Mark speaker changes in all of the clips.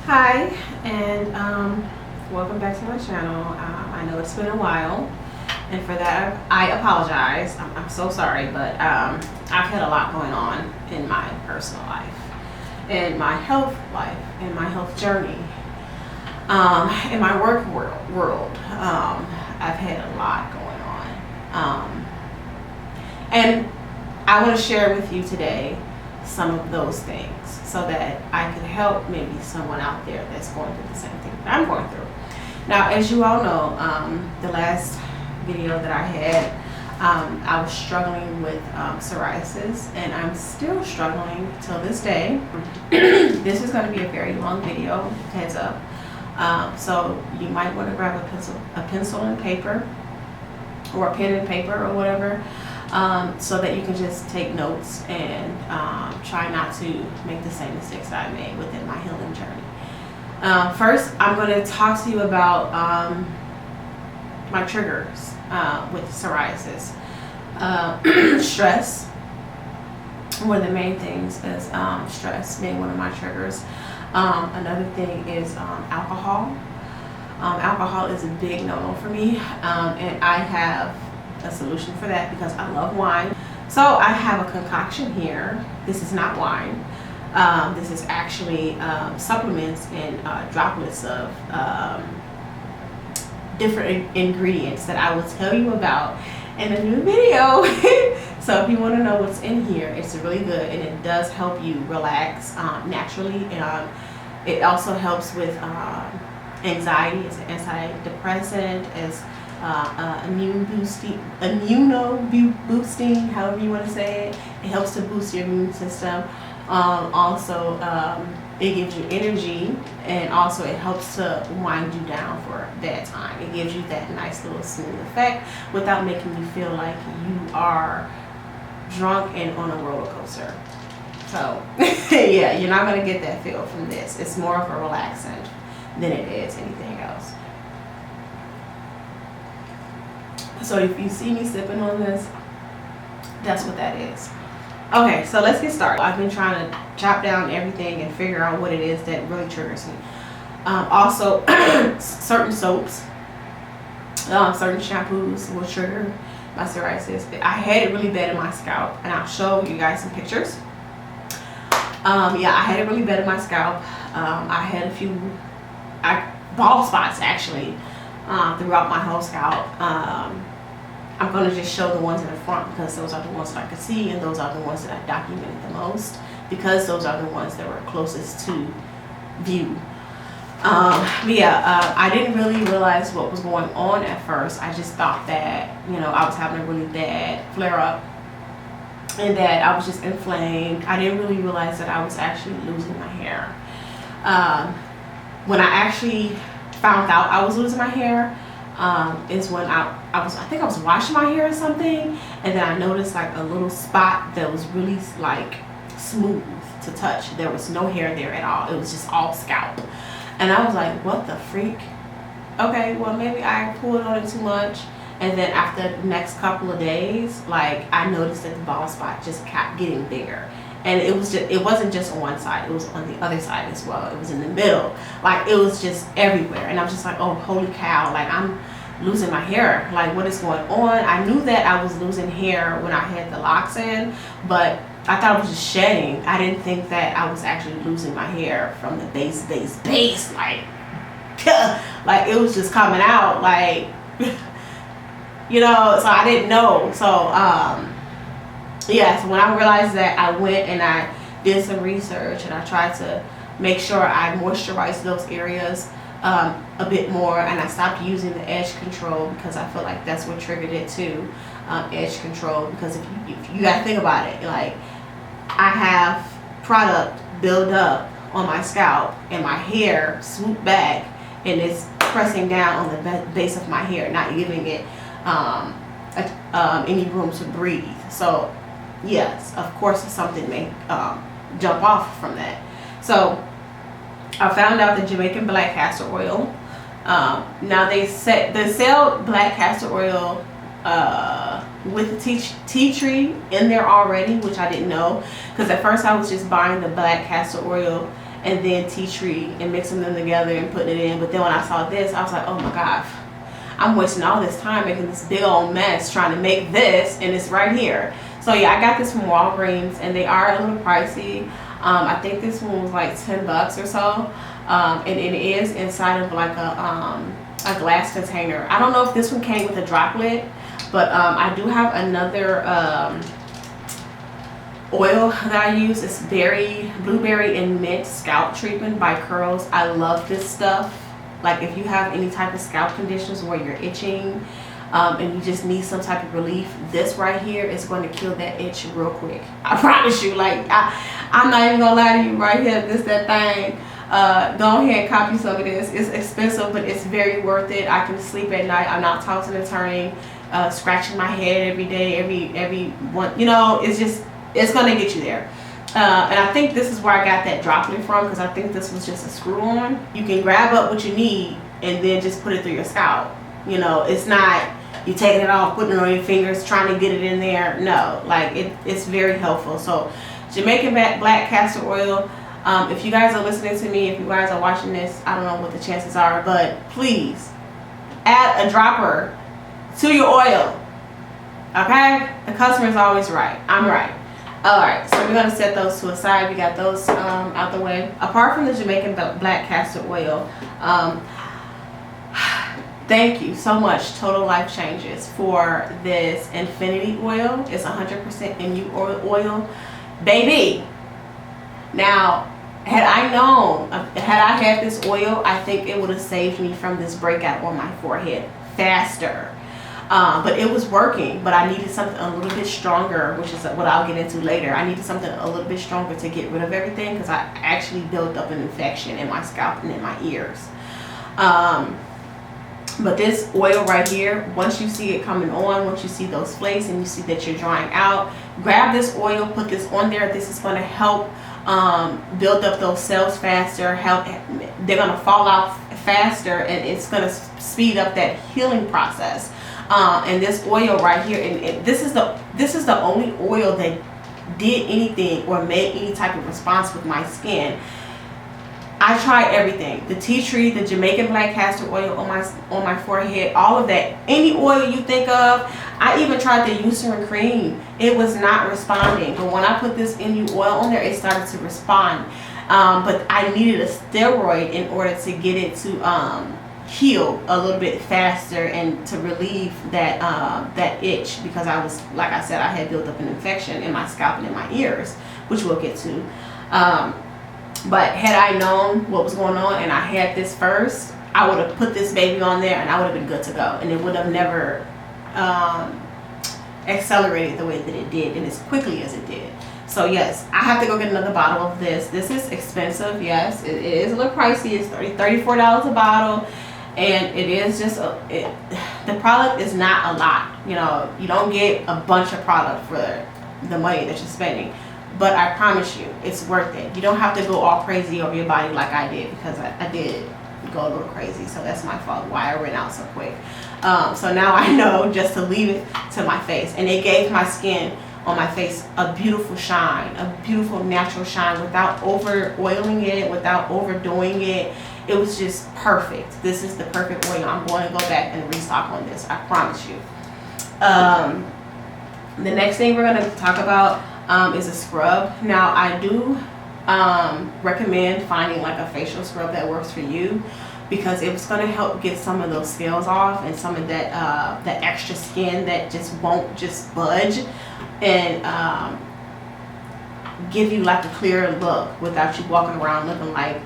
Speaker 1: Hi, and welcome back to my channel. I know it's been a while, and for that I apologize. I'm so sorry, but I've had a lot going on in my personal life, in my health life, in my health journey, in my work world. I've had a lot going on, and I want to share with you today some of those things so that I could help maybe someone out there that's going through the same thing that I'm going through. Now, as you all know, the last video that I had, I was struggling with psoriasis, and I'm still struggling till this day. This is going to be a very long video, heads up. So you might want to grab a pencil and paper, or a pen and paper, or whatever. So that you can just take notes and try not to make the same mistakes that I made within my healing journey. First, I'm going to talk to you about my triggers with psoriasis. Stress. One of the main things is stress being one of my triggers. Another thing is alcohol. Alcohol is a big no-no for me, and I have a solution for that because I love wine. So I have a concoction here. This is not wine. This is actually supplements and droplets of different ingredients that I will tell you about in a new video. So if you want to know what's in here, it's really good, and it does help you relax naturally. It also helps with anxiety. It's an antidepressant. It's boosting, however you want to say it. It helps to boost your immune system. Also, it gives you energy, and also it helps to wind you down for that time. It gives you that nice little smooth effect without making you feel like you are drunk and on a roller coaster. So yeah, you're not going to get that feel from this. It's more of a relaxant than it is anything else. So if you see me sipping on this, that's what that is. Okay, so let's get started. I've been trying to chop down everything and figure out what it is that really triggers me. Also, certain soaps, certain shampoos will trigger my psoriasis. I had it really bad in my scalp, and I'll show you guys some pictures. Yeah, I had it really bad in my scalp. I had a few bald spots actually throughout my whole scalp. I'm going to just show the ones in the front because those are the ones that I could see, and those are the ones that I documented the most because those are the ones that were closest to view. But yeah, I didn't really realize what was going on at first. I just thought that, I was having a really bad flare-up and that I was just inflamed. I didn't really realize that I was actually losing my hair. When I actually found out I was losing my hair, is when I think I was washing my hair or something, and then I noticed like a little spot that was really like smooth to touch. There was no hair there at all. It was just all scalp, and I was like, what the freak? Okay, well maybe I pulled on it too much. And then after the next couple of days, like I noticed that the bald spot just kept getting bigger. And it wasn't just on one side, it was on the other side as well. It was in the middle. Like it was just everywhere. And I was just like, oh, holy cow, like I'm losing my hair. Like what is going on? I knew that I was losing hair when I had the locks in, but I thought I was just shedding. I didn't think that I was actually losing my hair from the base, like, like it was just coming out, like, so I didn't know. So, yeah, so when I realized that, I went and I did some research, and I tried to make sure I moisturized those areas a bit more, and I stopped using the edge control because I feel like that's what triggered it too, edge control. Because if you gotta think about it, like I have product build up on my scalp, and my hair swooped back, and it's pressing down on the base of my hair, not giving it any room to breathe. So yes, of course something may jump off from that. So I found out the Jamaican black castor oil. Now they sell black castor oil with the tea tree in there already, which I didn't know, because at first I was just buying the black castor oil and then tea tree and mixing them together and putting it in. But then when I saw this, I was like, oh my gosh, I'm wasting all this time making this big old mess trying to make this, and it's right here. So yeah, I got this from Walgreens, and they are a little pricey. I think this one was like $10 or so, and it is inside of like a glass container. I don't know if this one came with a droplet, but I do have another oil that I use. It's blueberry and mint scalp treatment by Curls. I love this stuff. Like if you have any type of scalp conditions where you're itching and you just need some type of relief, this right here is going to kill that itch real quick. I promise you. Like I'm not even gonna lie to you right here. That thing. Go ahead and copy some of this. It's expensive, but it's very worth it. I can sleep at night. I'm not tossing and turning, scratching my head every day, every one. You know, it's gonna get you there. And I think this is where I got that droplet from, because I think this was just a screw on. You can grab up what you need and then just put it through your scalp. You know, it's not you taking it off, putting it on your fingers, trying to get it in there. No, like it's very helpful. So Jamaican black castor oil. If you guys are listening to me, if you guys are watching this, I don't know what the chances are, but please add a dropper to your oil. Okay? The customer is always right. I'm right. Alright, so we're going to set those to a side. We got those out the way. Apart from the Jamaican black castor oil, thank you so much, Total Life Changes, for this infinity oil. It's 100% MU oil. Baby! Now, had I had this oil, I think it would have saved me from this breakout on my forehead faster. But it was working, but I needed something a little bit stronger, which is what I'll get into later. I needed something a little bit stronger to get rid of everything, because I actually built up an infection in my scalp and in my ears. But this oil right here, once you see it coming on, once you see those flakes and you see that you're drying out, grab this oil, put this on there. This is going to help build up those cells faster. They're going to fall out faster, and it's going to speed up that healing process. And this oil right here, and this is the only oil that did anything or made any type of response with my skin. I tried everything: the tea tree, the Jamaican black castor oil on my forehead, all of that, any oil you think of. I even tried the Eucerin cream. It was not responding, but when I put this NU oil on there, it started to respond. But I needed a steroid in order to get it to heal a little bit faster and to relieve that itch, because I was, like I said, I had built up an infection in my scalp and in my ears, which we'll get to. But had I known what was going on and I had this first, I would have put this baby on there and I would have been good to go, and it would have never accelerated the way that it did and as quickly as it did. So yes, I have to go get another bottle of this. This is expensive. Yes, it is a little pricey. It's $34 a bottle. And it is just the product is not a lot. You know, you don't get a bunch of product for the money that you're spending, but I promise you it's worth it. You don't have to go all crazy over your body like I did, because I did go a little crazy, so that's my fault why I ran out so quick. So now I know just to leave it to my face, and it gave my skin on my face a beautiful shine, a beautiful natural shine, without over oiling it, without overdoing it. It was just perfect. This is the perfect oil. I'm going to go back and restock on this, I promise you. The next thing we're going to talk about is a scrub. Now I do recommend finding like a facial scrub that works for you, because it's going to help get some of those scales off and some of that that extra skin that just won't just budge, and give you like a clearer look without you walking around looking like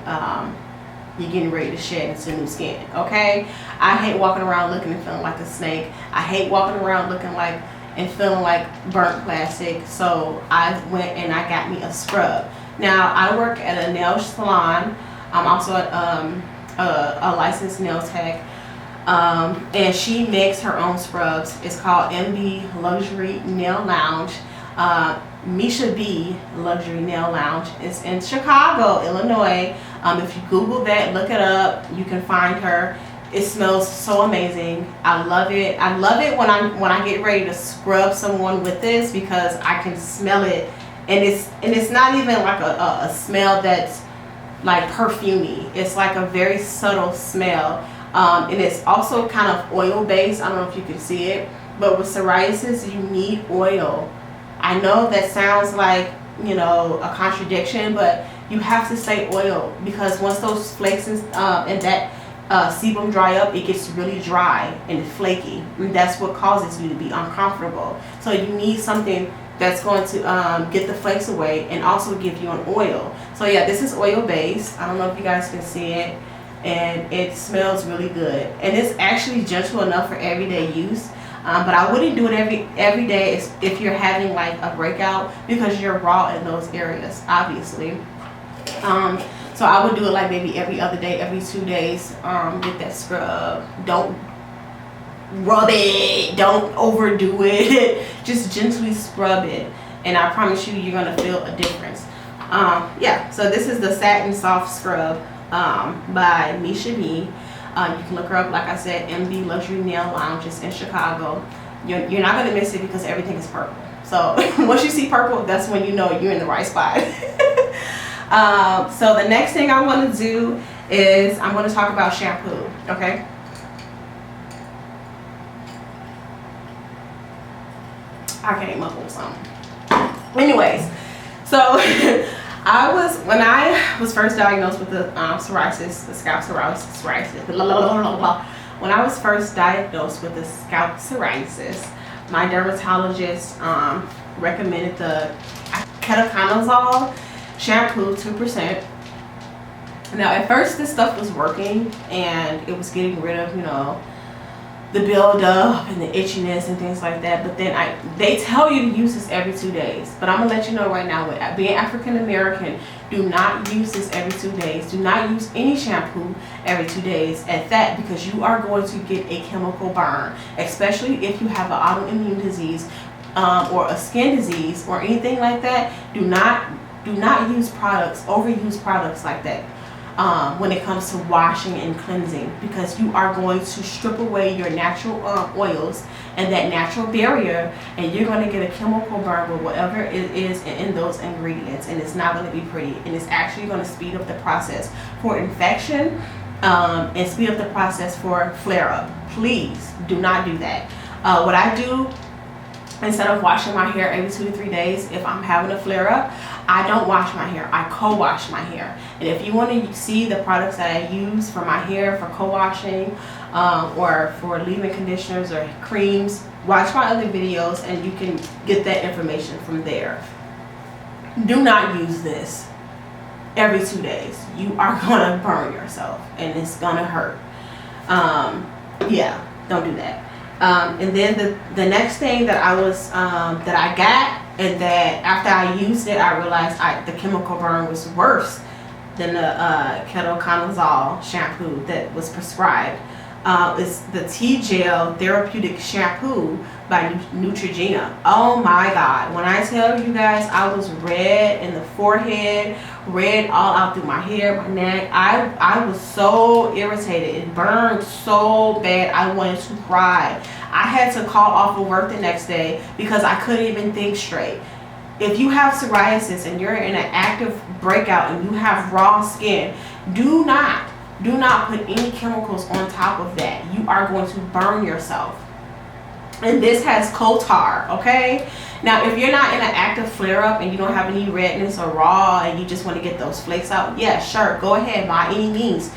Speaker 1: you're getting ready to shed into new skin. Okay, I hate walking around looking and feeling like a snake. I hate walking around looking like and feeling like burnt plastic. So I went and I got me a scrub. Now I work at a nail salon. I'm also a licensed nail tech, and she makes her own scrubs. It's called MB Luxury Nail Lounge. Misha B Luxury Nail Lounge. It's in Chicago, Illinois. If you Google that, look it up, you can find her. It smells so amazing. I love it. I love it when I get ready to scrub someone with this, because I can smell it, and it's not even like a smell that's like perfumey. It's like a very subtle smell. And it's also kind of oil based. I don't know if you can see it, but with psoriasis, you need oil. I know that sounds like, you know, a contradiction, but you have to say oil, because once those flakes and that sebum dry up, it gets really dry and flaky, and that's what causes you to be uncomfortable. So you need something that's going to get the flakes away and also give you an oil. So yeah, this is oil based. I don't know if you guys can see it, and it smells really good, and it's actually gentle enough for everyday use. But I wouldn't do it every day if you're having like a breakout, because you're raw in those areas, obviously. So I would do it like maybe every other day, every 2 days. Get that scrub. Don't rub it. Don't overdo it. Just gently scrub it, and I promise you, you're gonna feel a difference. Yeah. So this is the Satin Soft Scrub by Misha B. You can look her up, like I said, MB Luxury Nail Lounges in Chicago. You're not gonna miss it because everything is purple. So once you see purple, that's when you know you're in the right spot. So the next thing I want to do is I'm going to talk about shampoo. Okay. I came up with something. Anyways, so when I was first diagnosed with the psoriasis, the scalp psoriasis, blah, blah, blah, blah, blah. When I was first diagnosed with the scalp psoriasis, my dermatologist recommended the ketoconazole shampoo, 2%. Now at first this stuff was working, and it was getting rid of, you know, the buildup and the itchiness and things like that. But then they tell you to use this every 2 days. But I'm gonna let you know right now, with being African American, do not use this every 2 days. Do not use any shampoo every 2 days at that, because you are going to get a chemical burn, especially if you have an autoimmune disease or a skin disease or anything like that. Do not use products, overuse products like that when it comes to washing and cleansing, because you are going to strip away your natural oils and that natural barrier, and you're going to get a chemical burn with whatever it is in those ingredients, and it's not going to be pretty, and it's actually going to speed up the process for infection and speed up the process for flare-up. Please do not do that. What I do, instead of washing my hair every 2 to 3 days, if I'm having a flare-up, I don't wash my hair. I co-wash my hair. And if you want to see the products that I use for my hair for co-washing or for leave-in conditioners or creams, watch my other videos and you can get that information from there. Do not use this every 2 days. You are going to burn yourself and it's going to hurt. Yeah, don't do that. And then the next thing that I got, and that after I used it, I realized the chemical burn was worse than the ketoconazole shampoo that was prescribed. Is the T-Gel Therapeutic Shampoo by Neutrogena. Oh my God. When I tell you guys, I was red in the forehead, red all out through my hair, my neck. I was so irritated. It burned so bad. I wanted to cry. I had to call off of work the next day because I couldn't even think straight. If you have psoriasis and you're in an active breakout and you have raw skin, do not put any chemicals on top of that. You are going to burn yourself. And this has coal tar, okay? Now, if you're not in an active flare-up and you don't have any redness or raw and you just want to get those flakes out, yeah, sure, go ahead, by any means.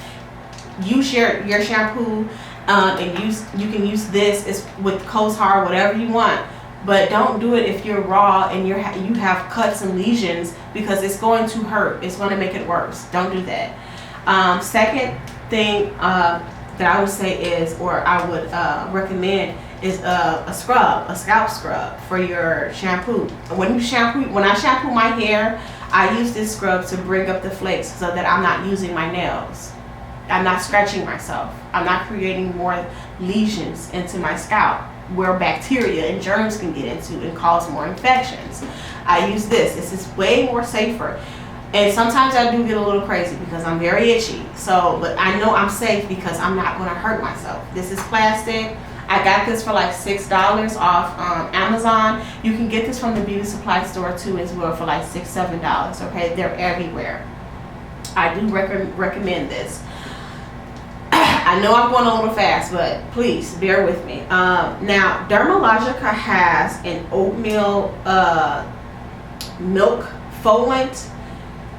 Speaker 1: Use your shampoo and you can use this with coal tar, whatever you want. But don't do it if you're raw and you have cuts and lesions, because it's going to hurt. It's going to make it worse. Don't do that. Second thing that I would say is, or I would recommend, is a scalp scrub for your shampoo. When I shampoo my hair, I use this scrub to bring up the flakes so that I'm not using my nails. I'm not scratching myself. I'm not creating more lesions into my scalp where bacteria and germs can get into and cause more infections. I use this. This is way more safer. And sometimes I do get a little crazy because I'm very itchy. But I know I'm safe because I'm not going to hurt myself. This is plastic. I got this for like $6 off Amazon. You can get this from the beauty supply store too as well for like $6-7. Okay, they're everywhere. I do recommend this. I know I'm going a little fast, but please bear with me. Now, Dermalogica has an oatmeal milk foliant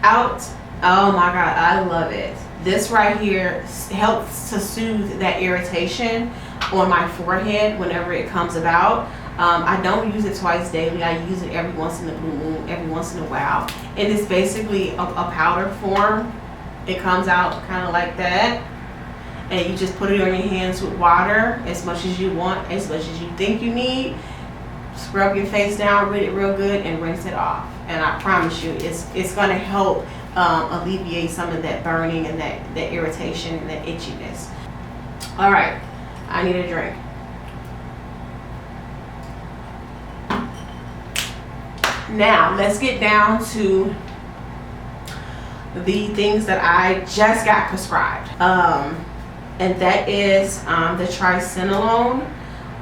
Speaker 1: out. Oh my God, I love it. This right here helps to soothe that irritation on my forehead whenever it comes about. I don't use it twice daily. I use it every once in a blue moon, every once in a while. It is basically a powder form. It comes out kind of like that. And you just put it on your hands with water as much as you want, as much as you think you need. Scrub your face down with it real good and rinse it off. And I promise you, it's going to help alleviate some of that burning and that irritation and that itchiness. All right, I need a drink. Now, let's get down to the things that I just got prescribed. And that is the triamcinolone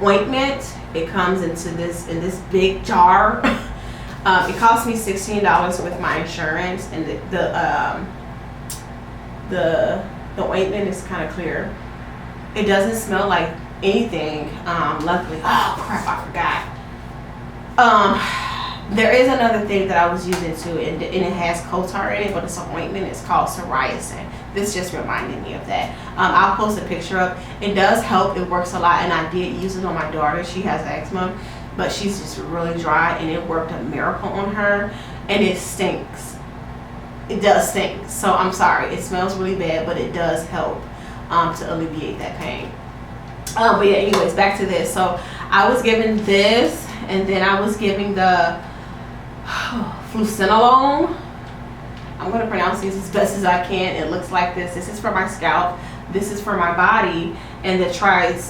Speaker 1: ointment. It comes in this big jar. It cost me $16 with my insurance, and the ointment is kind of clear. It doesn't smell like anything. Luckily, oh crap, I forgot. There is another thing that I was using too, and it has Kotar in it, but it's an ointment. It's called psoriasis. This just reminded me of that. I'll post a picture up. It does help. It works a lot, and I did use it on my daughter. She has eczema, but she's just really dry, and it worked a miracle on her. And it stinks. It does stink. So I'm sorry. It smells really bad, but it does help to alleviate that pain. But yeah, anyways, back to this. So I was given this, and then I was giving the fluocinolone. I'm going to pronounce these as best as I can. It looks like this. This is for my scalp. This is for my body. And the tacrolimus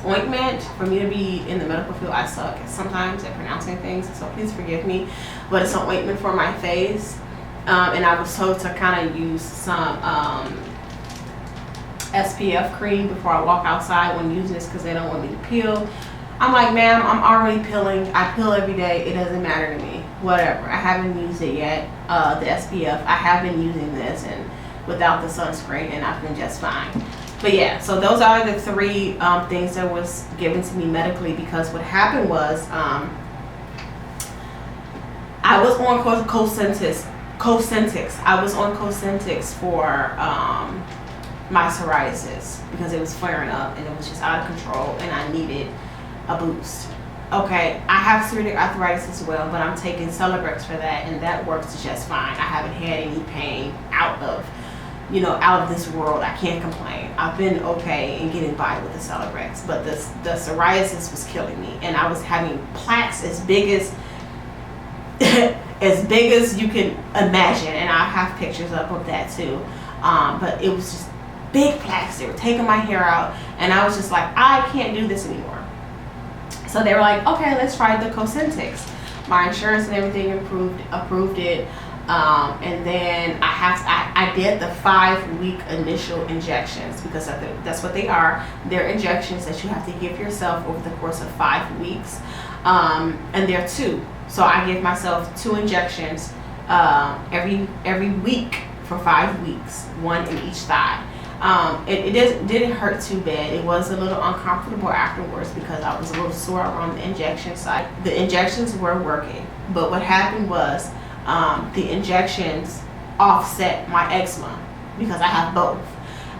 Speaker 1: ointment. For me to be in the medical field, I suck sometimes at pronouncing things, so please forgive me. But it's an ointment for my face. And I was told to kind of use some SPF cream before I walk outside when using this because they don't want me to peel. I'm like, ma'am, I'm already peeling. I peel every day. It doesn't matter to me. Whatever. I haven't used it yet. The SPF. I have been using this and without the sunscreen, and I've been just fine. But yeah, so those are the three things that was given to me medically, because what happened was I was on Cosentyx. I was on Cosentyx for my psoriasis because it was flaring up and it was just out of control, and I needed a boost. Okay, I have psoriatic arthritis as well, but I'm taking Celebrex for that, and that works just fine. I haven't had any pain out of this world. I can't complain. I've been okay in getting by with the Celebrex, but the psoriasis was killing me, and I was having plaques as big as you can imagine, and I have pictures up of that too. But it was just big plaques. They were taking my hair out, and I was just like, I can't do this anymore. So they were like, okay, let's try the Cosentyx. My insurance and everything approved it. And then I did the 5-week initial injections, because that's what they are. They're injections that you have to give yourself over the course of 5 weeks. And they're 2. So I give myself 2 injections every week for 5 weeks, 1 in each thigh. It didn't hurt too bad. It was a little uncomfortable afterwards because I was a little sore around the injection site. The injections were working, but what happened was the injections offset my eczema because I have both.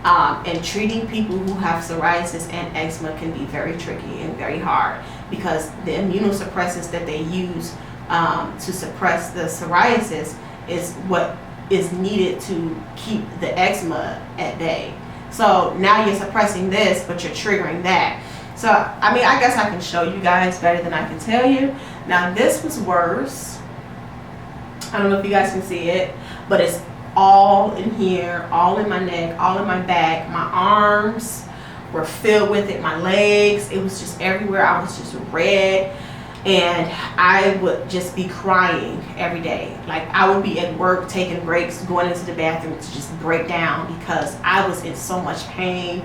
Speaker 1: And treating people who have psoriasis and eczema can be very tricky and very hard, because the immunosuppressants that they use to suppress the psoriasis is what is needed to keep the eczema at bay. So now you're suppressing this, but you're triggering that. So I mean, I guess I can show you guys better than I can tell you. Now this was worse. I don't know if you guys can see it, but it's all in here, all in my neck, all in my back. My arms were filled with it, my legs, it was just everywhere. I was just red, and I would just be crying every day. Like, I would be at work taking breaks, going into the bathroom to just break down because I was in so much pain.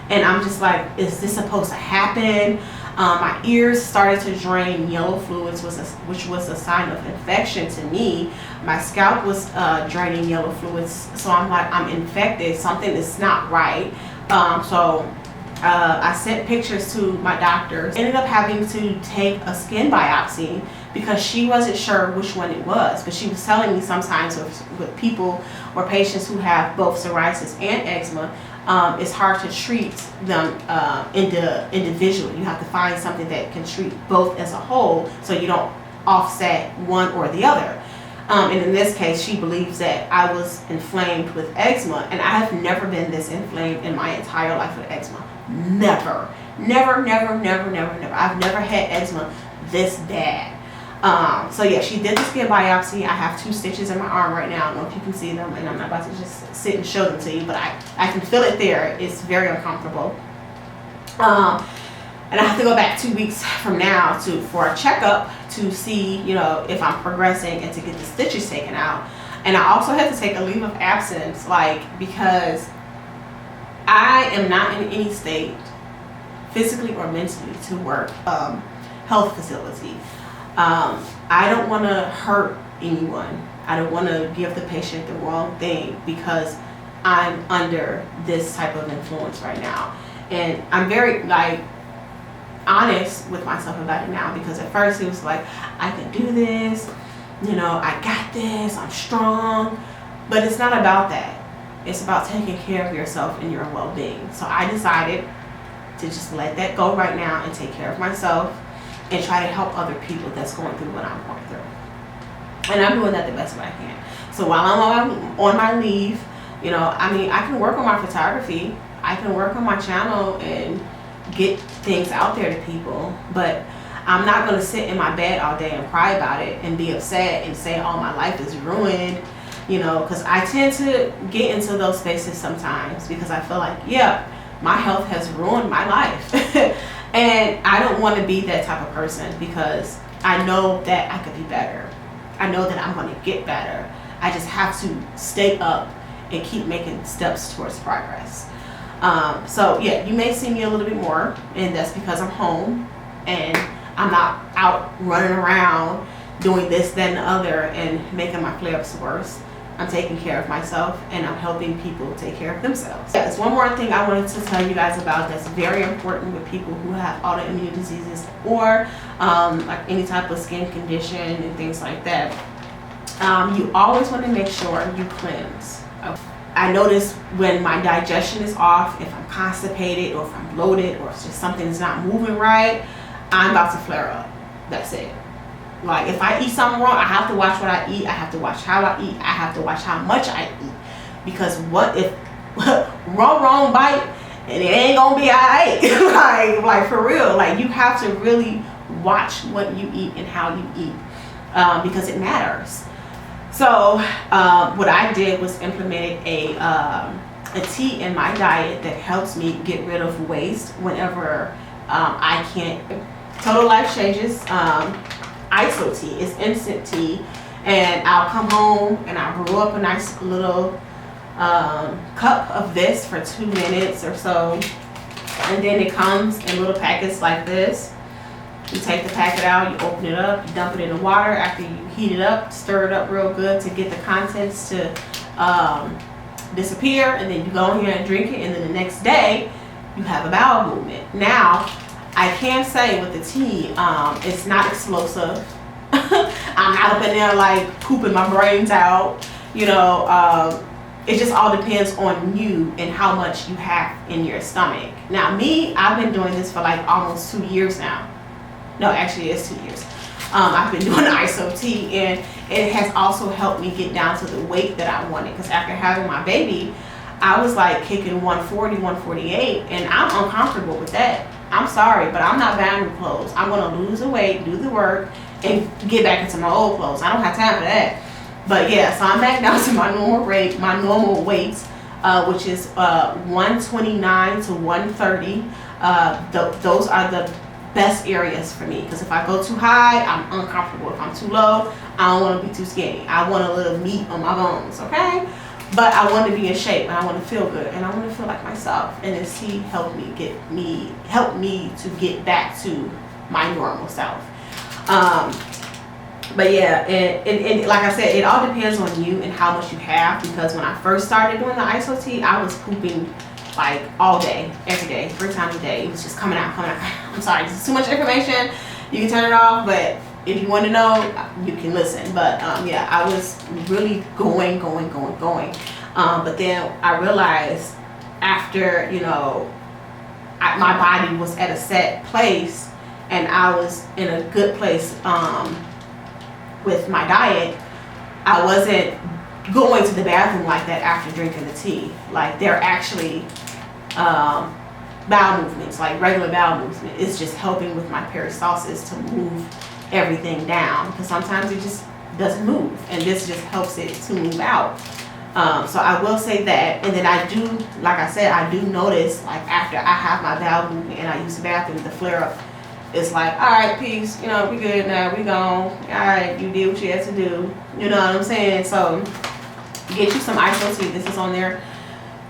Speaker 1: And I'm just like, is this supposed to happen? My ears started to drain yellow fluids, which was a sign of infection to me. My scalp was draining yellow fluids, so I'm like, I'm infected. Something is not right. I sent pictures to my doctor. Ended up having to take a skin biopsy because she wasn't sure which one it was. But she was telling me sometimes with people or patients who have both psoriasis and eczema, it's hard to treat them individually. You have to find something that can treat both as a whole, so you don't offset one or the other. And in this case, she believes that I was inflamed with eczema, and I have never been this inflamed in my entire life with eczema. Never. I've never had eczema this bad. So yeah, she did the skin biopsy. I have 2 stitches in my arm right now. I don't know if you can see them, and I'm not about to just sit and show them to you, but I can feel it there. It's very uncomfortable. And I have to go back 2 weeks from now for a checkup to see, you know, if I'm progressing and to get the stitches taken out. And I also had to take a leave of absence, because I am not in any state, physically or mentally, to work health facility. I don't want to hurt anyone. I don't want to give the patient the wrong thing because I'm under this type of influence right now. And I'm very honest with myself about it now, because at first it was like, I can do this, you know, I got this, I'm strong. But it's not about that. It's about taking care of yourself and your well-being. So I decided to just let that go right now and take care of myself and try to help other people that's going through what I'm going through. And I'm doing that the best way I can. So while I'm on my leave, you know, I mean, I can work on my photography. I can work on my channel and get things out there to people. But I'm not going to sit in my bed all day and cry about it and be upset and say, oh, my life is ruined. You know, because I tend to get into those spaces sometimes because I feel like, yeah, my health has ruined my life. And I don't want to be that type of person, because I know that I could be better. I know that I'm going to get better. I just have to stay up and keep making steps towards progress. So yeah, you may see me a little bit more, and that's because I'm home and I'm not out running around doing this, that, and the other and making my flare-ups worse. I'm taking care of myself and I'm helping people take care of themselves. There's one more thing I wanted to tell you guys about that's very important with people who have autoimmune diseases or like any type of skin condition and things like that. You always want to make sure you cleanse. I notice when my digestion is off, if I'm constipated or if I'm bloated or if just something's not moving right, I'm about to flare up. That's it. Like, if I eat something wrong, I have to watch what I eat. I have to watch how I eat. I have to watch how much I eat. Because what if wrong bite and it ain't gonna be alright? like for real. Like, you have to really watch what you eat and how you eat, because it matters. So what I did was implemented a tea in my diet that helps me get rid of waste whenever I can't. Total Life Changes. ISO tea is instant tea, and I'll come home and I'll brew up a nice little cup of this for 2 minutes or so, and then it comes in little packets like this. You take the packet out, you open it up, you dump it in the water. After you heat it up, stir it up real good to get the contents to disappear, and then you go in here and drink it, and then the next day you have a bowel movement. Now, I can say with the tea, it's not explosive. I'm not up in there like pooping my brains out. You know, it just all depends on you and how much you have in your stomach. Now me, I've been doing this for like almost 2 years now. No, actually it's 2 years. I've been doing ISO tea, and it has also helped me get down to the weight that I wanted. Because after having my baby, I was like kicking 140, 148, and I'm uncomfortable with that. I'm sorry, but I'm not buying new clothes. I'm going to lose the weight, do the work, and get back into my old clothes. I don't have time for that. But yeah, so I'm back down to my normal weight, which is 129 to 130. Those are the best areas for me, because if I go too high, I'm uncomfortable. If I'm too low, I don't want to be too skinny. I want a little meat on my bones, okay? but I want to be in shape and I want to feel good and I want to feel like myself. And this tea helped me to get back to my normal self. But yeah, and like I said, it all depends on you and how much you have, because when I first started doing the ISO tea, I was pooping like all day, every day, 3 times a day. It was just coming out. I'm sorry, this is too much information. You can turn it off, but if you want to know, you can listen. But yeah, I was really going. But then I realized after, you know, my body was at a set place and I was in a good place with my diet, I wasn't going to the bathroom like that after drinking the tea. Like, they're actually bowel movements, like regular bowel movement. It's just helping with my peristalsis to move everything down, because sometimes it just doesn't move, and this just helps it to move out. So I will say that. And then I do, like I said, I do notice, like, after I have my bowel movement and I use the bathroom, the flare up, it's like, all right, peace, you know, we good now, we gone. All right, you did what you had to do. You know what I'm saying? So get you some ISO tea. This is on their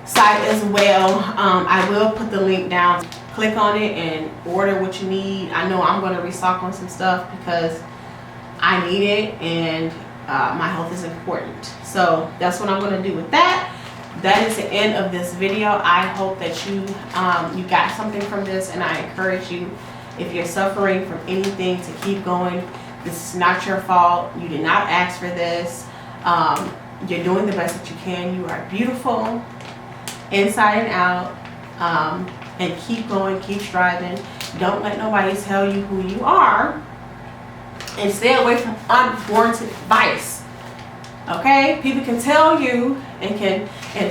Speaker 1: site as well. I will put the link down. Click on it and order what you need. I know I'm going to restock on some stuff because I need it, and my health is important. So that's what I'm going to do with that. That is the end of this video. I hope that you got something from this, and I encourage you, if you're suffering from anything, to keep going. This is not your fault. You did not ask for this. You're doing the best that you can. You are beautiful inside and out. And keep going, keep striving. Don't let nobody tell you who you are, and stay away from unwarranted advice. Okay, people can tell you and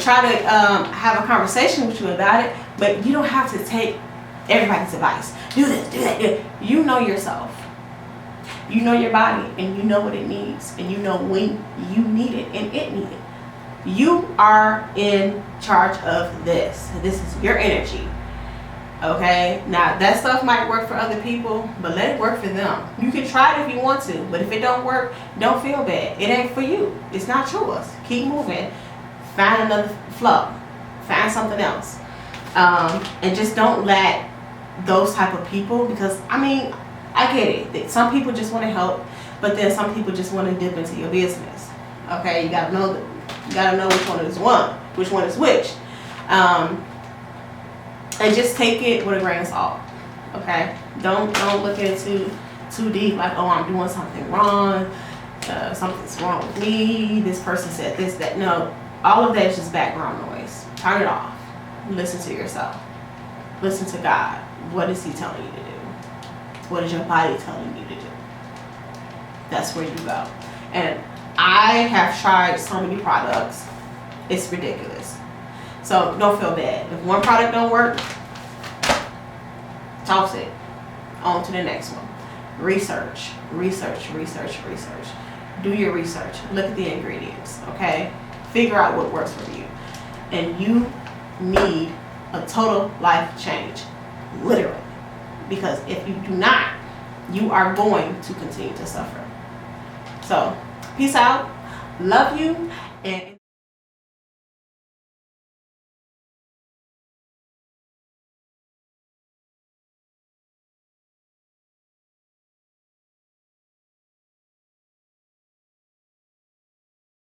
Speaker 1: try to have a conversation with you about it, but you don't have to take everybody's advice. Do this, do that, do it. You know yourself. You know your body, and you know what it needs, and you know when you need it and it needs it. You are in charge of this. This is your energy. Okay, now that stuff might work for other people, but let it work for them. You can try it if you want to, but if it don't work, don't feel bad. It ain't for you. It's not yours. Keep moving. Find another flow. Find something else. And just don't let those type of people, because I mean, I get it. Some people just want to help, but then some people just want to dip into your business. Okay, you gotta know which one is which. And just take it with a grain of salt. Okay, don't look into too deep, like, oh, I'm doing something wrong, something's wrong with me, this person said this, that. No, all of that is just background noise. Turn it off. Listen to yourself. Listen to God. What is He telling you to do? What is your body telling you to do? That's where you go. And I have tried so many products, it's ridiculous. So don't feel bad. If one product don't work, toss it. On to the next one. Research. Do your research. Look at the ingredients, okay? Figure out what works for you. And you need a total life change, literally. Because if you do not, you are going to continue to suffer. So, peace out. Love you. And